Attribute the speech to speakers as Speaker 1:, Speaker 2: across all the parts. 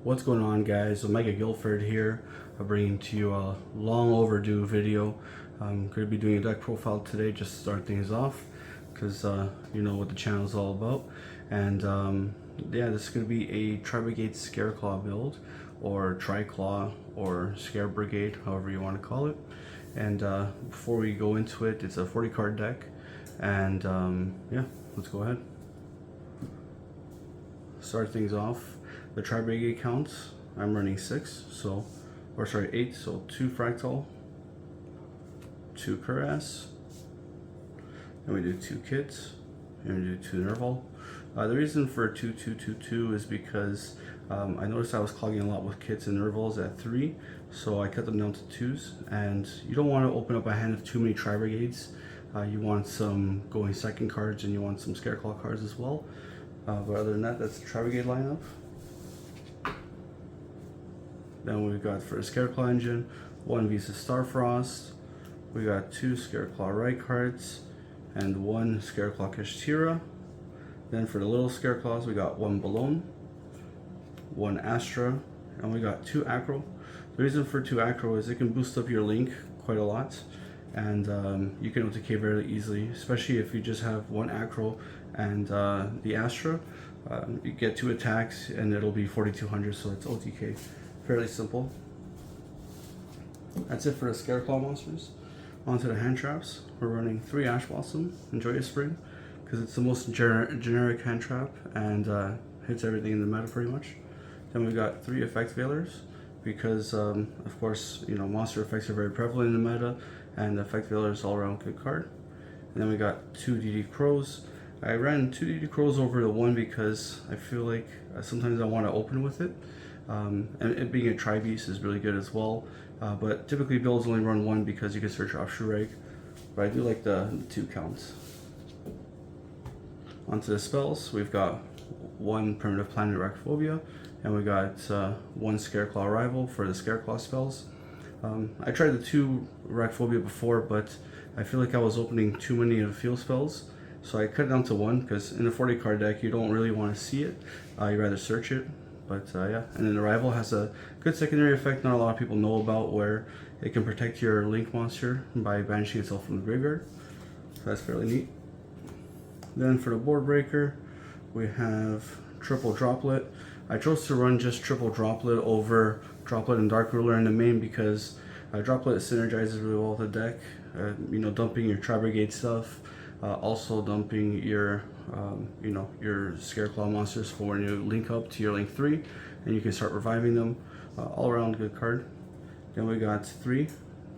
Speaker 1: What's going on, guys? Omega Guilford here, bringing to you a long overdue video. I'm going to be doing a deck profile today just to start things off, because you know what the channel is all about. And yeah, this is going to be a Tri-Brigade Scare-Claw build, or Tri-Claw, or Scare-Brigade, however you want to call it. And before we go into it, it's a 40 card deck, and yeah, let's go ahead. Start things off. The Tri-Brigade counts, I'm running 6, so, or sorry, 8, so 2 Fractal, 2 Caress, and we do 2 Kits, and we do 2 Nerval. The reason for 2, 2, 2, 2 is because I noticed I was clogging a lot with Kits and Nervals at 3, so I cut them down to 2s, and you don't want to open up a hand of too many Tri-Brigades. You want some going second cards, and you want some Scare-Claw cards as well. But other than that, that's the Tri-Brigade lineup. Then we've got for the Scare-Claw engine, 1 Visa Starfrost, we got 2 Scare-Claw Right cards, and 1 Scare-Claw Kashtira. Then for the little Scare-Claws, we got 1 Balloon, 1 Astra, and we got 2 Acro. The reason for 2 Acro is it can boost up your Link quite a lot, and you can OTK very easily, especially if you just have 1 Acro and the Astra. You get 2 attacks and it'll be 4200, so it's OTK. Fairly simple. That's it for the Scare-Claw monsters. Onto the hand traps. We're running 3 Ash Blossom, Enjoy a Spring, because it's the most generic hand trap and hits everything in the meta pretty much. Then we got 3 Effect Veilers, because of course, you know, monster effects are very prevalent in the meta, and Effect Veiler is all around good card. And then we got 2 DD Crows. I ran 2 DD Crows over the 1 because I feel like sometimes I want to open with it. And it being a tri-beast is really good as well, but typically builds only run 1 because you can search offshore reg, but I do like the 2 counts. Onto the spells, we've got 1 Primitive Planet Arachnophobia, and we got 1 Scare-Claw Rival for the Scare-Claw spells. I tried the 2 Arachnophobia before, but I feel like I was opening too many of the field spells, so I cut it down to 1, because in a 40 card deck you don't really want to see it, you'd rather search it. But yeah, and then the Rival has a good secondary effect not a lot of people know about, where it can protect your Link monster by banishing itself from the graveyard. So that's fairly neat. Then for the board breaker, we have triple Droplet. I chose to run just triple Droplet over Droplet and Dark Ruler in the main because Droplet synergizes really well with the deck. You know, dumping your Tri-Brigade stuff, also dumping your you know, your Scare-Claw monsters for when you link up to your Link 3, and you can start reviving them. All around good card. Then we got 3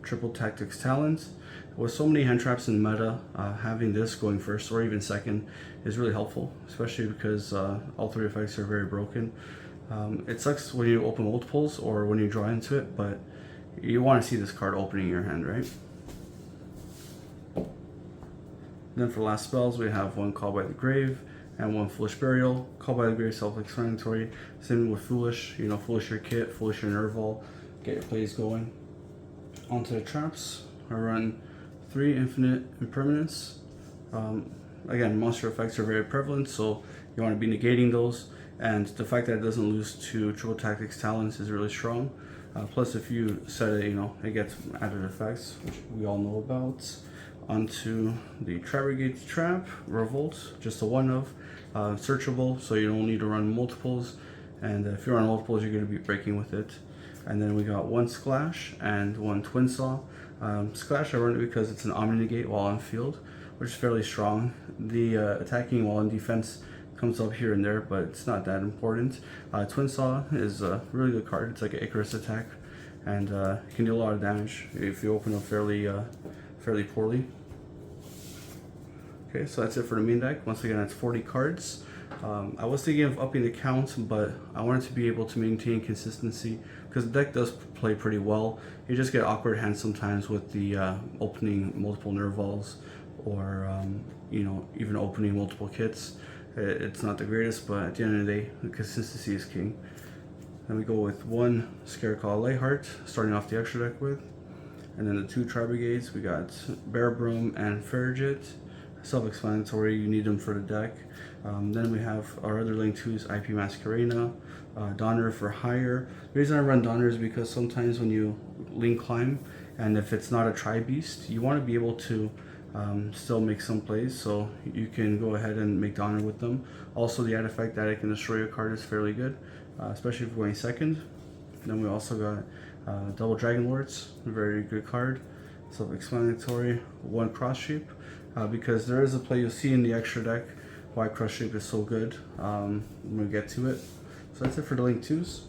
Speaker 1: triple Tactics Talons. With so many hand traps in meta, having this going first or even second is really helpful, especially because all 3 effects are very broken. It sucks when you open multiples or when you draw into it, but you want to see this card opening your hand, right? Then for last spells, we have 1 Call by the Grave and 1 Foolish Burial. Call by the Grave, self-explanatory. Same with Foolish, you know, Foolish your Kit, Foolish your Nerval, get your plays going. Onto the traps, I run 3 Infinite Impermanence. Again, monster effects are very prevalent, so you want to be negating those, and the fact that it doesn't lose to triple Tactics Talons is really strong. Plus, if you set it, you know, it gets added effects, which we all know about. Onto the Tri-Brigade trap, Revolt, just a 1 of, searchable, so you don't need to run multiples, and if you run multiples, you're going to be breaking with it. And then we got 1 Splash and 1 Twin Saw. Splash, I run it because it's an Omni Negate while on field, which is fairly strong. The attacking while in defense comes up here and there, but it's not that important. Twin Saw is a really good card. It's like an Icarus attack, and it can do a lot of damage if you open up fairly poorly. Okay, so that's it for the main deck. Once again, that's 40 cards. I was thinking of upping the count, but I wanted to be able to maintain consistency because the deck does play pretty well. You just get awkward hands sometimes with the opening multiple Nervals or you know, even opening multiple kits. It's not the greatest, but at the end of the day, the consistency is king. Then we go with 1 Scare-Claw Lightheart, starting off the extra deck with. And then the 2 Tri-Brigades, we got Bear Broom and Farragut. self-explanatory. You need them for the deck. Then we have our other link 2s, IP Masquerena, Donner for hire. The reason I run Donner is because sometimes when you link climb, and if it's not a tri-beast, you want to be able to still make some plays, so you can go ahead and make Donner with them. Also, the add effect that it can destroy your card is fairly good, especially if you're going second. Then we also got double Dragon Lords, a very good card, self-explanatory. One cross shape, because there is a play you'll see in the extra deck why cross shape is so good. I'm gonna get to it. So that's it for the link 2s.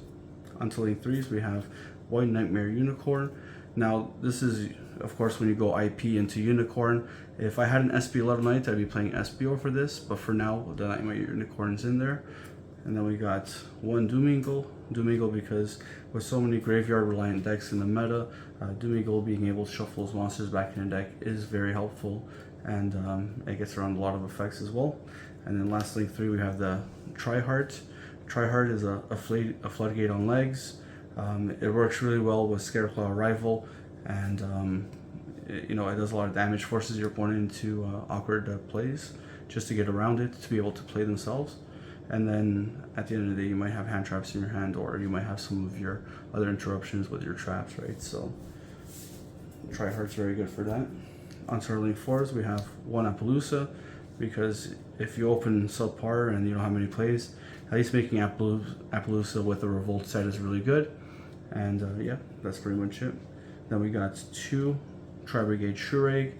Speaker 1: Onto link 3s, we have White Nightmare Unicorn. Now this is, of course, when you go IP into Unicorn. If I had an SP Love Knight, I'd be playing SPO for this, but for now, the Nightmare Unicorn's in there. And then we got one Doom because with so many graveyard reliant decks in the meta, Doom being able to shuffle those monsters back in the deck is very helpful, and it gets around a lot of effects as well. And then last link 3, we have the Tri-Heart. Tri-Heart is a floodgate on legs. It works really well with Scare-Claw Rival, and it does a lot of damage, forces your opponent into awkward plays just to get around it, to be able to play themselves. And then at the end of the day, you might have hand traps in your hand, or you might have some of your other interruptions with your traps, right? So Tri-Heart's very good for that. Onto our link 4s, we have one Appaloosa, because if you open subpar and you don't have many plays, at least making Appaloosa with a Revolt set is really good. And yeah, that's pretty much it. Then we got 2 Scare-Brigade Shureg,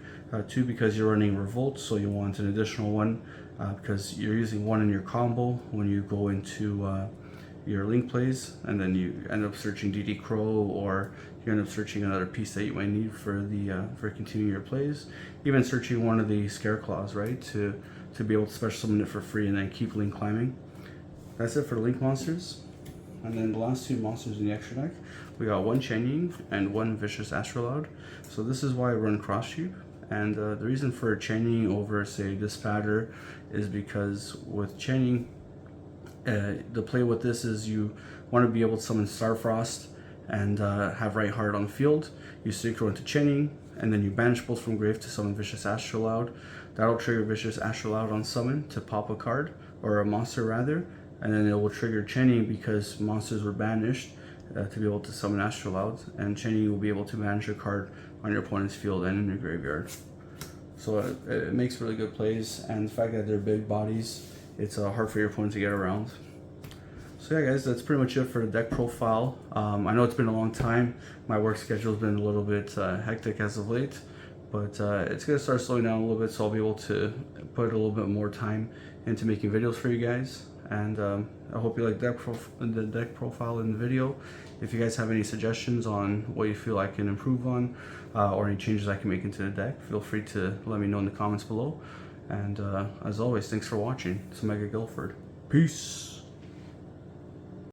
Speaker 1: 2 because you're running Revolt, so you want an additional one because you're using one in your combo when you go into your link plays, and then you end up searching DD Crow, or you end up searching another piece that you might need for the for continuing your plays. Even searching one of the Scare Claws, right, to be able to special summon it for free and then keep link climbing. That's it for the link monsters. And then the last 2 monsters in the extra deck, we got one Chen and one Vicious Astrolaud. So this is why I run Cross Sheep. And the reason for Chen over, say, Dispatter is because with Chen, the play with this is you want to be able to summon Starfrost and have Right Heart on the field. You synchro into Chen, and then you banish both from grave to summon Vicious Astrolaud. That'll trigger Vicious Astrolaud on summon to pop a card, or a monster rather, and then it will trigger Chen because monsters were banished to be able to summon Astrolaud, and Chen will be able to banish a card on your opponent's field and in your graveyard. So it makes really good plays, and the fact that they're big bodies, it's hard for your opponent to get around. So yeah guys, that's pretty much it for the deck profile. I know it's been a long time. My work schedule's been a little bit hectic as of late, but it's going to start slowing down a little bit, so I'll be able to put a little bit more time into making videos for you guys. And I hope you like the deck profile in the video. If you guys have any suggestions on what you feel I can improve on, or any changes I can make into the deck, feel free to let me know in the comments below. And as always, thanks for watching. It's Omega Guildford. Peace.